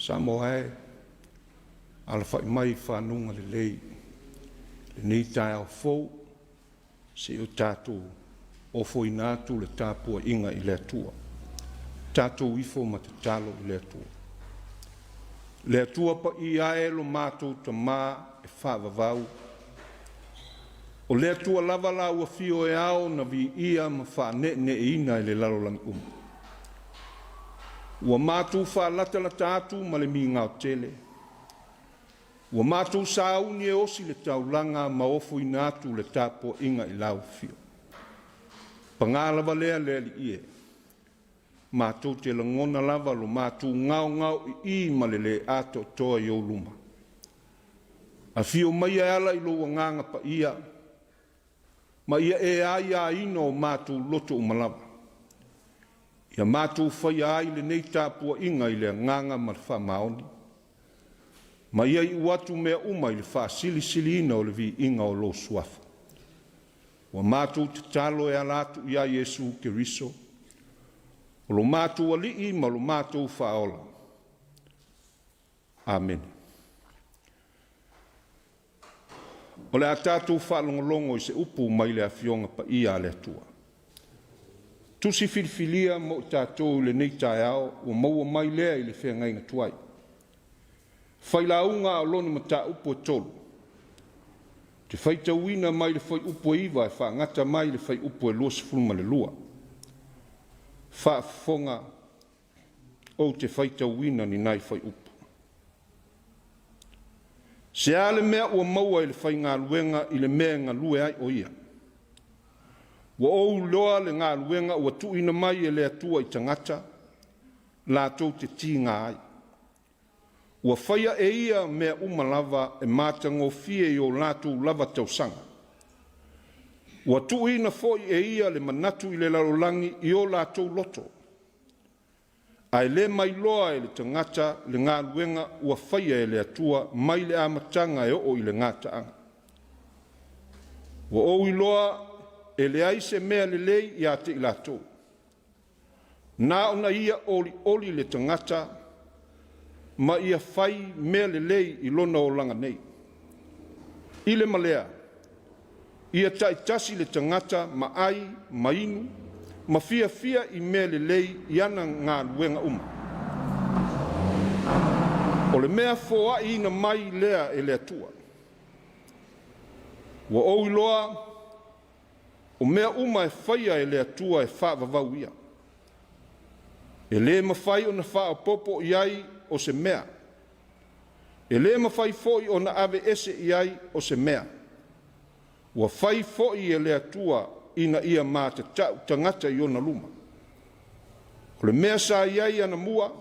Samoa ala fai mai whanunga le lei. Le nei Taeao fou se o tātou o foi nātu le Tapua'iga i le atua. Tātou ifo ma te talo i le atua. Le atua pa i ae lo mātou ta mā e whaavavau. O le atua lava la ua fio e ao na vi ia ma wha ne ina i le lalolangi Ua mātou whaalata la tātou ma le mi ngāo tele. Ua mātou sāuni e osi le taulanga ma ofo i nātu le Tapua'iga i lau fio. Pangālava lea lea li ie. Mātou te langona lava lo mātou ngau i ma le ato toa i o luma. A fio mai ala i lo nganga pa ia. Ma ia e aia ino mātou loto umalawa. Ia mātou whai ai le nei Tapua'iga i le nganga ma le whamaoni. Ma ia i uatu mea uma i le whaasili ina o le vi inga o lo suafa. Wa mātou te talo e alatu ia Yesu Keriso. O lo mātou alii ma lo mātou whaola. Amen. O le a tātou whaalongolongo i se upu mai le awhionga pa ia le atua. tusi filifilia mo tātou le nei Taeao, ua maua mai lea i le whengainga tuai. Whailaunga o loni ma tā upo tolu. Te whaitauina mai le whai upo iwa e whaangata mai le whai upo e lua sifulma le lua. Whaafonga o te whaitauina ni nai whai upo. Se ale mea ua maua i le whai ngā luenga i le mea ngā lue ai o ia. Wa ou loa le ngā luenga ua tuina mai e le atua i tangata, la tau te ti ngā ai. Ua whaia e ia mea umalava e mātango fie i o lātou lava tausanga. Ua tuina foi e ia le manatu i le larolangi i o lātou loto. Ai le mai loa e le tangata le ngā luenga ua whaia e le atua mai le amatanga e o i le ngāta anga. Ua ou i loa e le aise mea le lei i a te i lātou. Nā ona ia oli le tangata ma ia whai mea le lei i lona o langa nei. I le malea, ia taitasi le tangata ma ai, ma inu, ma fia i mea le lei i ana ngā luenga uma. O le mea fōa i na mai lea e le atua. Wa ou iloa, o mea uma e whaia e le atua e whaavavau ia. E le mawhai o na whaapopo i ai o se mea. E le mawhai foi o na ave ese i ai o se mea. Ua whai foi e le atua ina ia mā te tangata i ona luma. O le mea sa iai ana mua,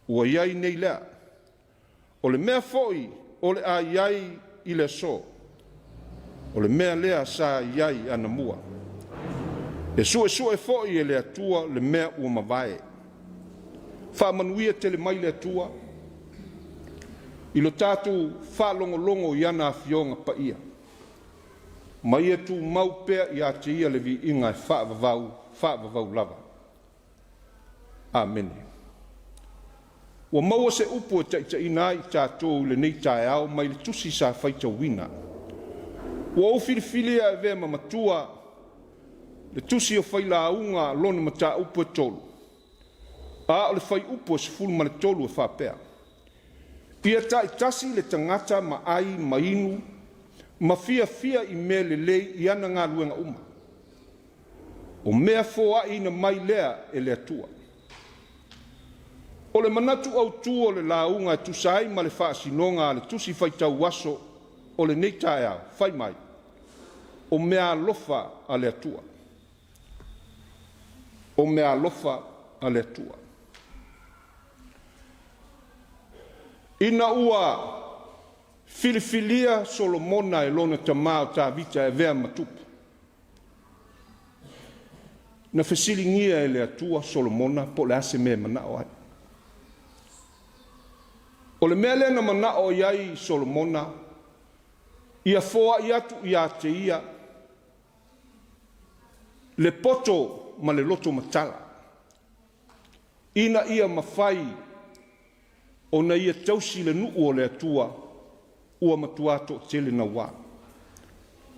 ua iai nei lea. O le mea foi o le a iai i le so. O le mea lea sa iai ana mua. E sue foi e le atua le mea ua mawae. Whaamanuia te le mai le atua. I lo tātou whaalongolongo i ana awhionga pa ia. Mai e tū maupea i a te ia le vi inga e whaavavau lava. Amen. Ua maua se upo e taita ina i tātou le nei Taeao mai le tusi sa whaita wina. Ua au filifilia e vea mamatua le tusi o whailaunga lona ma tā upo e tolu. A o le whai upo e sifulu ma le tolu e whapea. Ia taitasi le tangata ma ai, ma inu, ma fia i mea le lei i ana ngā luenga uma. O mea fōa ina mai lea e le atua. O le manatu au tū o le launga e tusai ma le whaasinonga le tusi whaitau waso o le nei Taeao, whai mai. O mea lofa a le atua. O mea lofa a le atua. Ina ua filifilia Solomona e lona tamao tā vita e vea matupu. Na fesilingia e le atua Solomona po le ase mea manao ai. O le mea lea na manao iai Solomona, ia foa i atu i a te ia, le poto ma le loto matala. Ina ia mawhai o na ia tausi le nuu o le atua ua matuato tele na wā.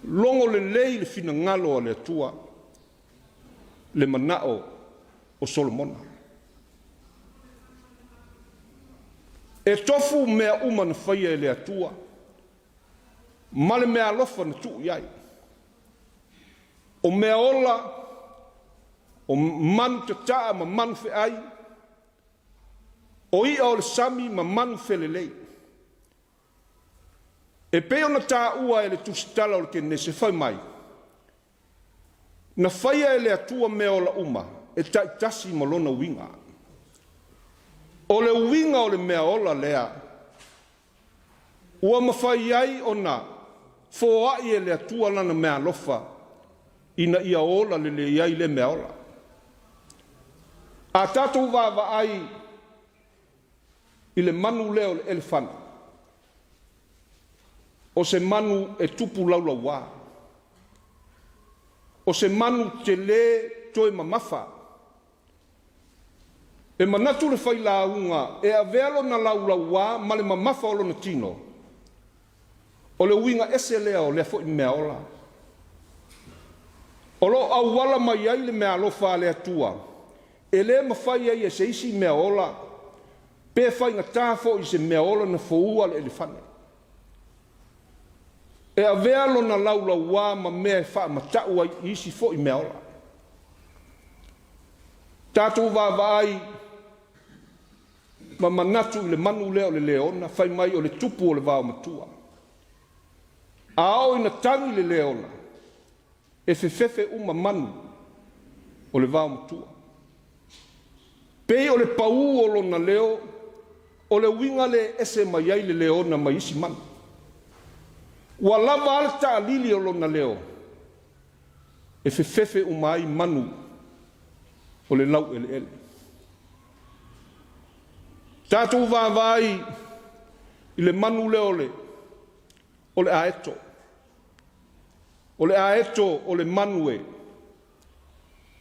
Longo le lei le fina ngalo o le atua le manao o Solomona. E tofu mea uma na whaia e le atua, ma le mea lofa na tuu iai. O mea ola, o manu te taa ma manu fe ai, o ia o le sami ma manu fe le lei. E peo na tā ua e le tusitala o le ke nese whai mai. Na whaia e le atua mea ola uma, e taitasi ma lona winga. O le winga o le mea ola lea, ua mawhai ai o na fōai e le atua lana mea lofa, ina ia ola le iai le mea ola. A tātou vāva ai i le manu leo le elefana. O se manu e tupu laula wā. O se manu te le toe mamafa. E manatu le whailaunga e avealo na laula wā ma le mamafa o lona tino. O le winga ese leo le fo i mea ola. O lo au wala mai ai le mea alofa le atua. E le mawhai ai e se isi mea ola. Pe whai ngā tāfo i se mea ola na foua le elefane. E a vea lo na lau wā ma mea wha ma tau ai isi fo i mea ola. Tātou wā vai ma manatu i le manu leo le leona, whai mai o le tupu o le wā matua. Ao ina tangi le leona, e fefefe uma manu o le wā matua. Pei o le pau o lona leo, o le winga le ese mai ai le leona mai isi manu. Ua lava ale ta alili o lona leo, e fefefe uma ai manu o le lau ele ele. Tātou vāvai i le manu leo o le aeto. O le aeto o le manue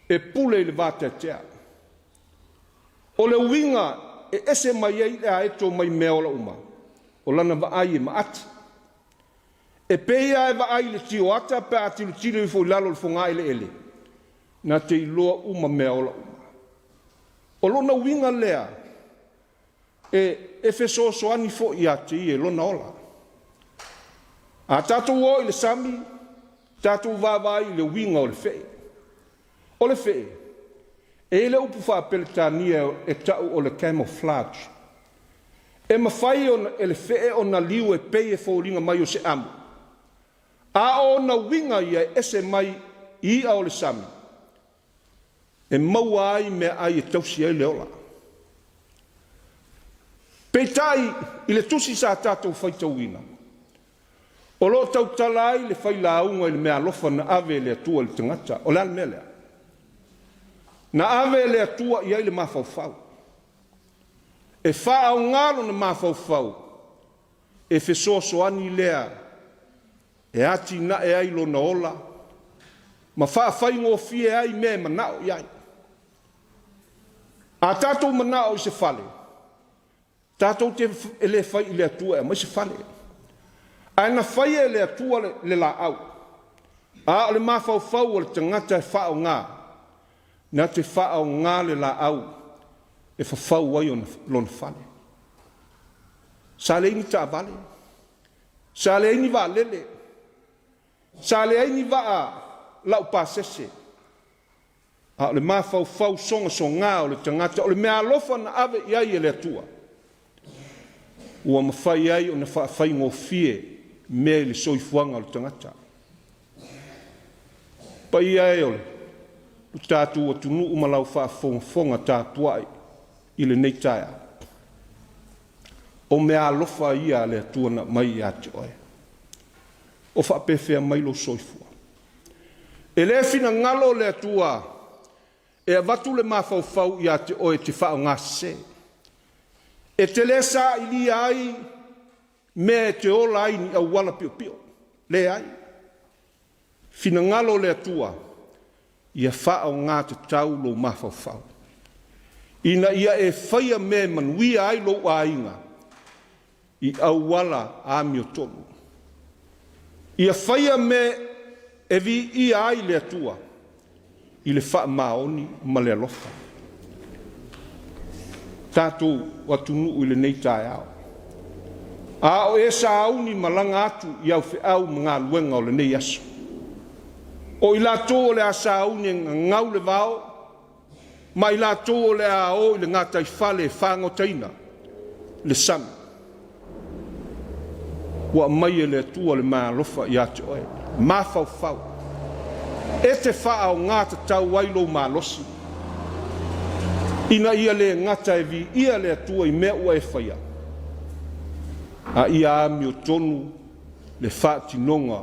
e pule i le vāteatea. O le winga e ese mai ai le aeto mai mea ola uma. O lana vaai e maati. E peia e vaai le tio ata pe ati le tino i fo lalo le fonga ele ele. Na te iloa uma mea ola uma. O lona winga lea e feso so ani fo i ati e lona ola. A tātou o i le sami, tātou vāvai i le winga o le fei. O le fei, e le upu wha peletania e tau o le camouflage. E mawhai o e le fei o na liu e pei e fōringa mai o se amu. A o na winga ia ese mai i a o le sami. E maua ai mea ai e tausi ai le ola. Peitai i le tusi sa tātou whaitauina. O lo tau talai le whailaunga i le mea lofa na ave le atua le tangata. O le almelea. Na ave le atua i ai le mawhauwhau. E whaau ngalo na mawhauwhau. E fesoso ani lea. E ati na e ai lo na ola. Ma whaafai ngō fie ai me manao i ai. A tātou manao i se whale. Tātou te ele whai i le atua e mai se whale. Ai na whai e le atua le la au. A le mawhauwhau o le tangata e whaau ngā. Na te whaau ngā le la au. E whawhau ai o lona whale. Sa le ini ta vale. Sa le ini va lele. Sa le ini va lau pasese. A le mawhauwhau songa so ngā o le tangata. O le mea lofa na ave iai e le atua. Ua mawhai ai o na whaafai ngō fie me le soifuanga o le tangata. Pa ia e ole, o tātou o tunu umalau whaafonga tātuai i le nei Taeao. O mea alofa ia le atuana mai i ate oe. O whaapewhea mai lo soifua. E le fina ngalo le atua, e avatu le mawhauwhau i ate oe te whao ngase. E te lesa i li ai, me te ola ai ni au wala pio pio. Le ai. Fina ngalo le atua, ia whao ngā te tau lo mawhauwhau. Ina ia e whaia me manuia ai lo ainga, i au wala a mio tonu. Ia whaia me e vi ia ai le atua, i le wha maoni ma le alofa. Tātou watunu i le nei Taeao. A o e sa auni malanga atu i au whiau mga luenga o le nei aso. O i la tō o le a sa auni ngau le vao, ma i la tō o le a o i le ngātai whale whangotaina, le sami. Wa mai e le atua le maa lofa i ate oe. Ma whau. E te wha o ngāta tau wailo maa losi. Ina ia le ngata e vi, ia le atua i mea ua e whaia. A ia ami o tonu le whaatinonga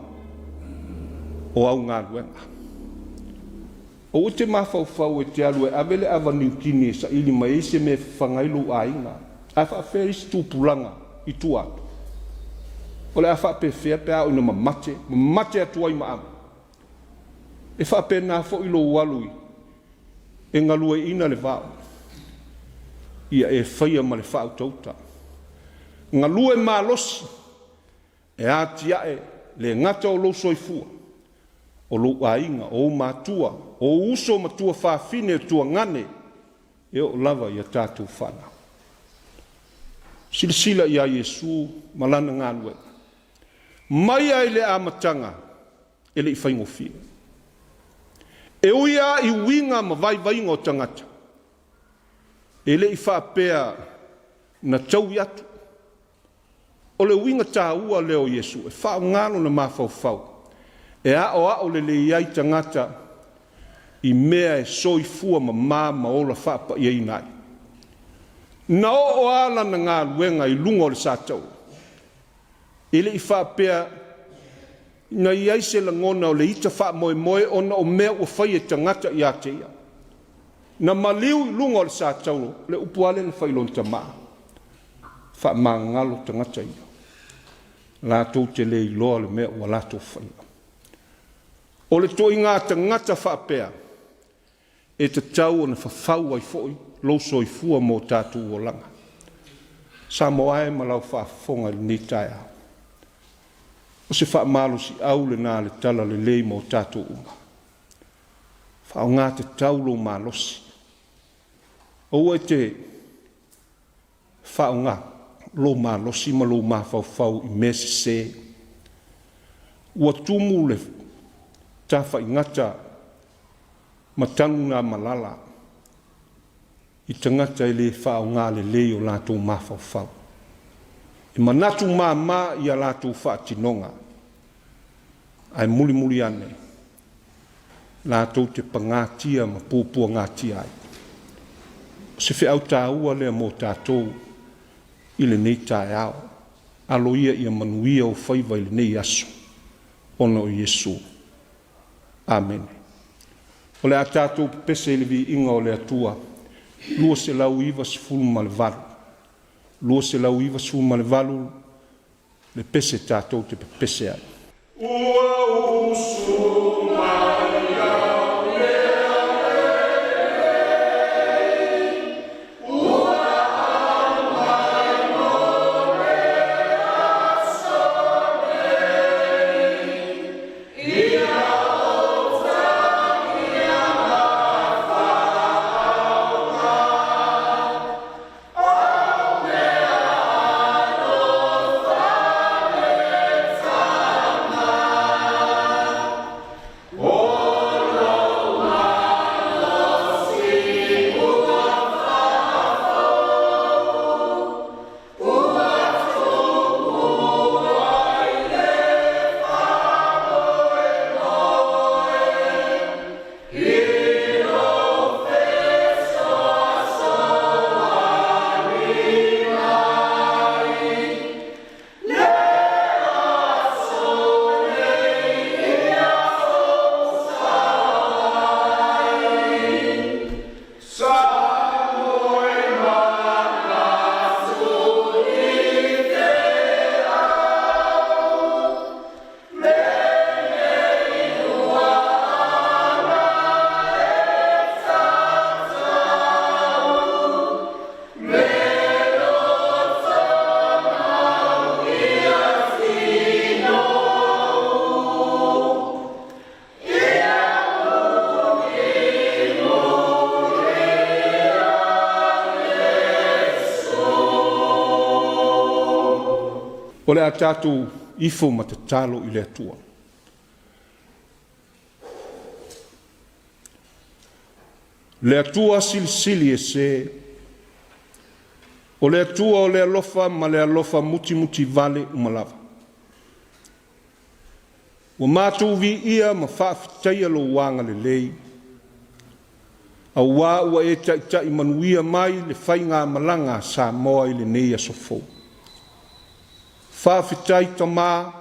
o au ngā ruenga. O te mawhauwhau e te alu e awele avaniu kini sa ili mai se me whangailu a inga. A whaafea isi tūpulanga i tuatu. O le a whaapewhea pe au ina mamate atua i maamu. E whaapea nā fo ilo ualui. E ngalue ina le vau. Ia e whaia ma le whao tauta. Ngā lue mā losi, e ati ae le ngata o lo soifua, o lu'aiga o matua o uso matua fa'afine tuagane e o lava ia tatou fa'anau silasila ia Iesu ma lana galuega mai ai le amataga e le'i faigofia e uia i uiga ma vaivaiga o tagata e le'i fa'apea na taui atu o le uiga tāua lea o Iesu e fa'aogalo na mafaufau e a'o le ai tagata i mea e soifua ma ola fa'apa'iaina ai na o'o a lana galuega i luga o le satau e le'i fa'apea na iai se lagona o le ita fa'amoemoe ona o mea ua fai e tagata iā te ia na maliu i luga o le satau le upu ale na fai lona tama'a fa'amagagalo tagata ia latou te lē iloa le mea ua latou faia o le toʻiga tagata fa'apea e tatau ona fafau ai fo'i lou soifua mo tatou olaga Samoa e ma lau fa'afofoga i lenei taeao o se fa'amalosi'au lenā le tala lelei mo tatou uma fa'aogā tatau lou malosi o ua te fa'aogā lou malosi ma lou mafaufau i me sesē ua tumu le tafa'igata ma taguna malala i tagata e lē fa'aogā lelei o latou mafaufau e manatu māmā ia latou fa'atinoga ae mulimuli ane latou te pagatia ma pupuagatia ai o se fe'au tāua lea mo tatou i lenei taeao aloia ia manuia o faiva i lenei aso ona o Iesu amen o le a tatou pepese i le vi'iga o le atua lua se lau iva sefulu ma le valu lua se lau iva sefulu ma le valu le pese tatou te pepese ai ua usu mai au lea ua amai no le aso ia o takia o le a tatou ifo ma tatalo i le atua. Le atua silisili e se, o le atua o le alofa ma le alofa muti muti vale umalava. Ua mātou vi ia ma whaafitaia lo wanga le lei, a wā ua e tai manuia mai le whainga malanga Samoa i le nei asofo. Whaafitai tamā,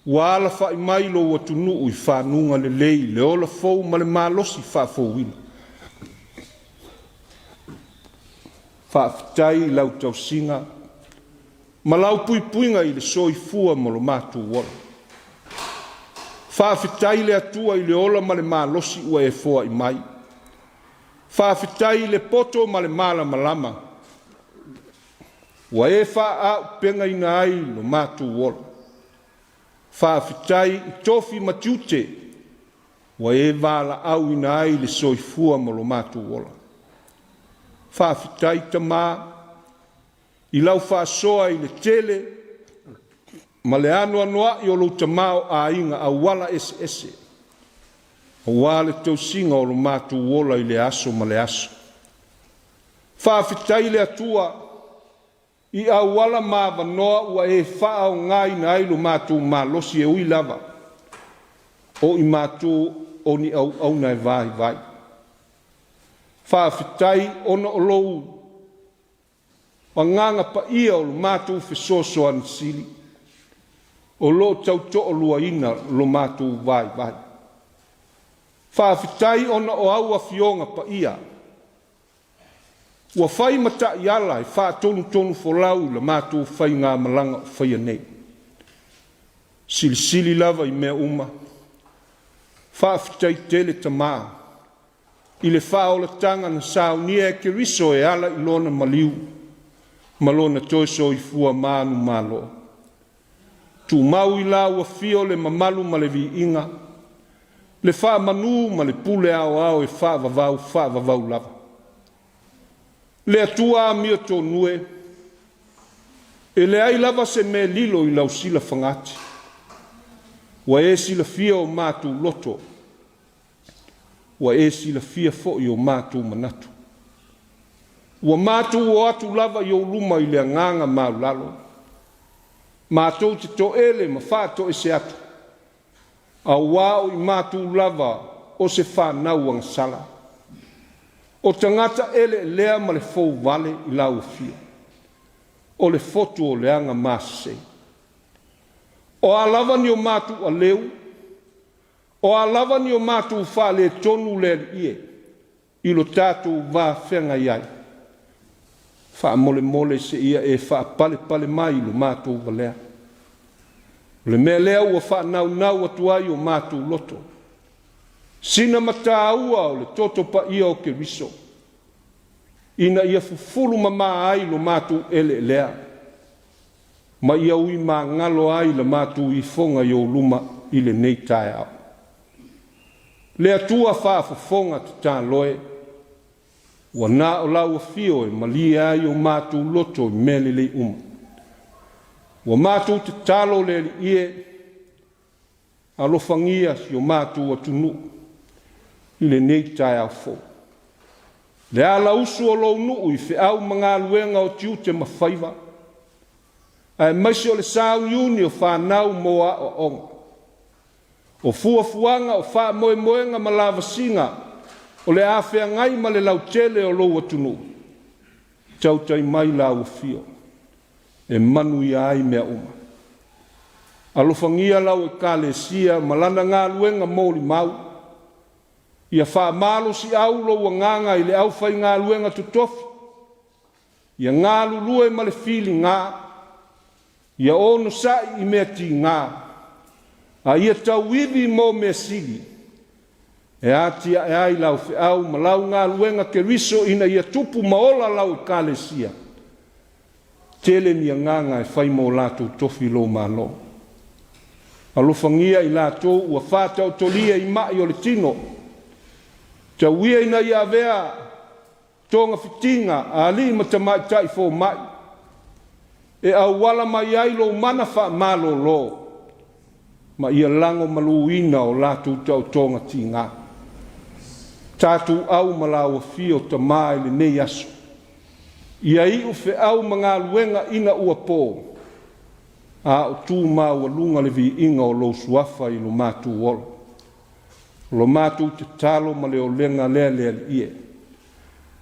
ua ala whai mai lo ua tunu i whanunga le lei, le ola fau ma le mālosi whaafou wina. Whaafitai lau tau singa, ma lau pui puinga i le soifua mo lo mātou wala. Whaafitai le atua i le ola ma le mālosi ua e foa i mai. Whaafitai le poto ma le mala malama. Ua e wha au penga ina ai lo mātou wola. Whaafitai I tofi matiute, wa e wala au ina ai le soifua ma lo mātou ola. Whaafitai tamā, I lau whaasoa I le tele, ma le anu anoa I o lo tamao a inga a wala ese. O wale tau singa o lo mātou ola I le aso ma le aso. Whaafitai le atua, I a wala ma wanoa ua e whaao ngai na ai lo mātou ma losi e ui lava. O I mātou o ni au nai vai. Whaafitai ona o lou. O nganga pa ia o lo mātou fesoso an sili. O lo tau to o lua ina lo mātou vai. Whaafitai ona o au a fionga pa ia. Ua whai mata I ala I wha tonu folau la mātou whai ngā malanga o whai anei. Sili lava I mea uma. Whaafitai tele tamā. I le whaola tanga na saunia e ke riso e ala I lona maliu. Malona toiso I fua manu malo. Tu mau I la ua fio le mamalu ma le vi inga. Le wha manu ma le pule ao e wha vavau lava. Le atua mio tō nue, e le ai lava se me lilo I lau sila whangati. Wa e sila fia o mātou loto. Wa e sila fia fo I o mātou manatu. Wa mātou o atu lava I o luma I le nganga mau lalo. Mātou te to ele ma whāto e se atu. A wao I mātou lava o se whanau ang sala. O tangata ele lea ma le fou vale I lau fia. O le fotu o leanga māsei. O alava ni o mātu a leu. O alava ni o mātu wha le tonu le ie. I lo tātou wā whenga iai. Wha mole se ia e wha pale mai I lo mātu valea. Le mea lea ua wha nau atu ai o mātu loto. Sina mata aua o le toto pa ia o ke riso. Ina ia fufulu mama ai lo mātu ele lea. Ma ia ui ma ngalo ai la mātu I fonga I o luma I le nei Taeao. Le atua wha fufonga te tā loe. Wa nā o lau fio e mali ai o mātu loto I mele le Wa mātu te talo le ie. Alofangia si o mātu atunu. I le nei Taeao fo. Le ala usu o lou nuu I whiau mga luenga o tiu te mawhaiva. Ai maisi o le sao iuni o whanau moa o onga. O fuafuanga o wha moenga ma lava singa. O le awhea ngai ma le lau tele o lou atunu. Tautai mai lau fio. E manu I ai mea uma. Alofangia lau e kālesia malana ngā luenga mōli mau. Ia wha malo si au lo wa nganga I le au whai ngā luenga tutofi. Ia ngā lulue ma le fili ngā. Ia ono sai I mea ti ngā. A ia tau iwi mo mea sili. E atia e ai lau au ma lau ngā luenga ke riso ina ia tupu maola lau I kālesia. Tele ni a nganga e whai mo lātou tofi lo malo. Alofangia I lātou ua whātau tolia I mai o le tino. Te uia ina ia vea tonga fitinga a li ma te mai tai fo mai. E au wala mai ai lo mana wha malo lo. Ma ia lango maluina o lātou tau tonga tinga. Tātou au malaua fio ta mai le nei aso. Ia I uwhe au mga luenga ina ua pō. A o tū mau lunga le vi inga o lo suafa I lo mātou ola. Lo mātou te talo ma leo lenga lea ie.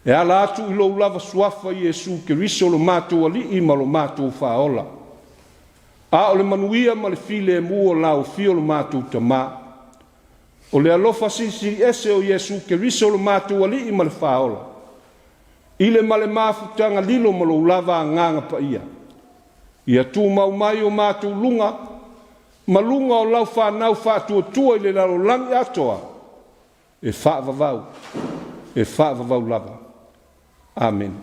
E ala atu I lo lava suafa I Jesu ke riso lo mātou ali I ma lo mātou whaola. A o le manuia ma le file e mua lau fio lo mātou ta mā. O le alofa sisi ese o Jesu ke riso lo mātou ali I ma le whaola. I le ma le mafutanga lilo ma lo lava nganga pa ia. Ia tū mau mai o mātou lunga. Malunga o lau whanau whātua I le lalo langi atoa. E whaavavau. E whaavavau lava. Amen.